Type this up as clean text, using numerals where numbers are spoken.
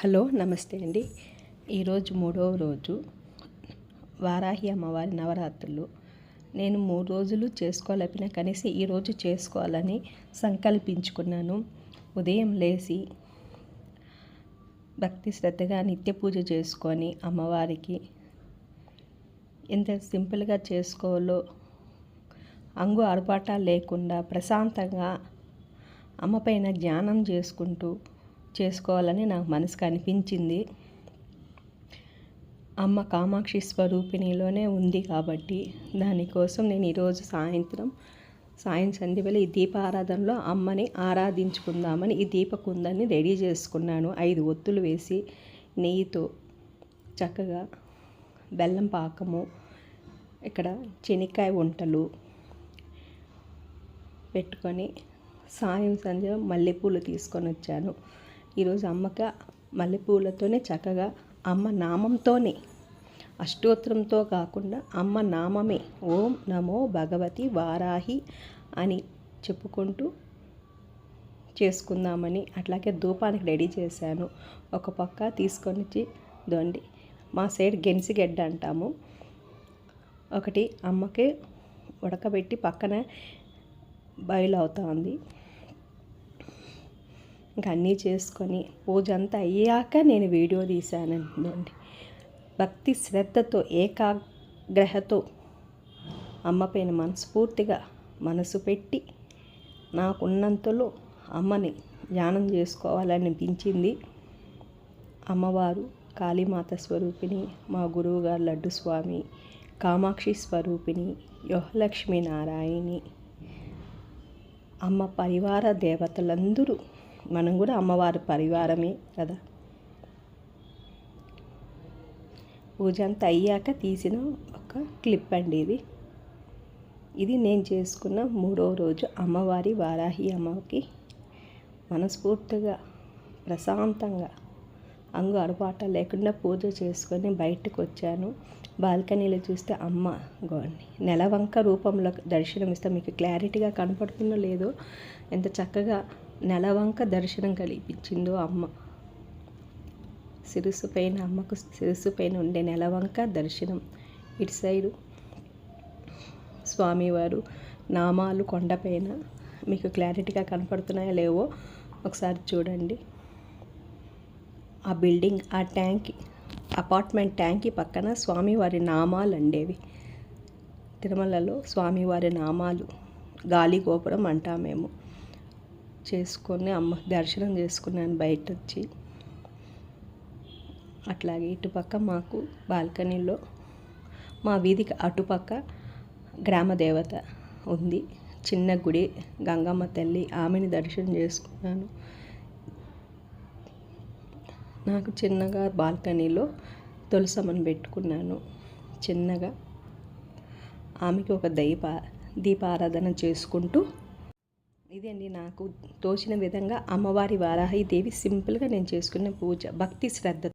Hello నమస్తే అండి. ఈరోజు 3వ రోజు వారాహి అమ్మవారి నవరాత్రులు. నేను 3 రోజులు చేసుకోలేకపోయినా కనీసం ఈరోజు చేసుకోవాలని సంకల్పించుకున్నాను. ఉదయం లేచి భక్తి శ్రద్ధగా నిత్య పూజ చేసుకొని అమ్మవారికి ఎంత సింపుల్గా చేసుకోవాలో అంగు ఆర్భాటాలు లేకుండా ప్రశాంతంగా అమ్మ పైన ధ్యానం చేసుకుంటూ చేసుకోవాలని నాకు మనసుకు అనిపించింది. అమ్మ కామాక్షి స్వరూపిణిలోనే ఉంది కాబట్టి దానికోసం నేను ఈరోజు సాయం సంధ్యవేళ ఈ దీపారాధనలో అమ్మని ఆరాధించుకుందామని ఈ దీపకుందాన్ని రెడీ చేసుకున్నాను. 5 ఒత్తులు వేసి నెయ్యితో చక్కగా బెల్లం పాకము, ఇక్కడ చెనిక్కాయ వంటలు పెట్టుకొని సాయం సంధ్య మల్లెపూలు తీసుకొని వచ్చాను. ఈరోజు అమ్మక మల్లెపూలతోనే చక్కగా అమ్మ నామంతోనే, అష్టోత్తరంతో కాకుండా అమ్మ నామమే ఓం నమో భగవతి వారాహి అని చెప్పుకుంటూ చేసుకుందామని అట్లాగే ధూపానికి రెడీ చేశాను. ఒక పక్క తీసుకొని వచ్చి దొండి మా సైడ్ గెన్సిగడ్డ అంటాము. ఒకటి అమ్మకి ఉడకబెట్టి పక్కన బాయిల్ అవుతుంది. ఇంకా అన్నీ చేసుకొని పూజ అంతా అయ్యాక నేను వీడియో తీశానండి. భక్తి శ్రద్ధతో ఏకాగ్రహతో అమ్మ పైన మనస్ఫూర్తిగా మనసు పెట్టి నాకున్నంతలో అమ్మని ధ్యానం చేసుకోవాలనిపించింది. అమ్మవారు కాళీమాత స్వరూపిణి, మా గురువుగారు లడ్డు స్వామి, కామాక్షి స్వరూపిణి, యోహలక్ష్మీ నారాయణి, అమ్మ పరివార దేవతలందరూ, మనం కూడా అమ్మవారి పరివారమే కదా. పూజ అంతా అయ్యాక తీసిన ఒక క్లిప్ అండి ఇది నేను చేసుకున్న 3వ రోజు అమ్మవారి వారాహి అమ్మకి మనస్ఫూర్తిగా ప్రశాంతంగా అంగు అరపాట లేకుండా పూజ చేసుకొని బయటకు వచ్చాను. బాల్కనీలో చూస్తే అమ్మ నెలవంక రూపంలో దర్శనం ఇస్తే మీకు క్లారిటీగా కనపడుతుందో లేదో, ఎంత చక్కగా నెలవంక దర్శనం కల్పించిందో అమ్మ. శిరస్సు పైన అమ్మకు శిరస్సు పైన ఉండే నెలవంక దర్శనం. ఇటు సైడు స్వామివారు నామాలు కొండపైన మీకు క్లారిటీగా కనపడుతున్నాయో లేవో ఒకసారి చూడండి. ఆ బిల్డింగ్, ఆ ట్యాంక్, అపార్ట్మెంట్ ట్యాంక్కి పక్కన స్వామివారి నామాలు అండేవి. తిరుమలలో స్వామివారి నామాలు గాలి గోపురం అంటాం మేము. చేసుకొని అమ్మ దర్శనం చేసుకున్నాను బయట వచ్చి. అట్లాగే ఇటుపక్క మాకు బాల్కనీలో మా వీధికి అటుపక్క గ్రామ దేవత ఉంది, చిన్న గుడి, గంగమ్మ తల్లి, ఆమెని దర్శనం చేసుకున్నాను. నాకు చిన్నగా బాల్కనీలో తులసమ్మని పెట్టుకున్నాను. చిన్నగా ఆమెకి ఒక దీపారాధన చేసుకుంటూ ఇదండి నాకు తోచిన విధంగా అమ్మవారి వారాహి దేవి సింపుల్గా నేను చేసుకున్న పూజ భక్తి శ్రద్ధ.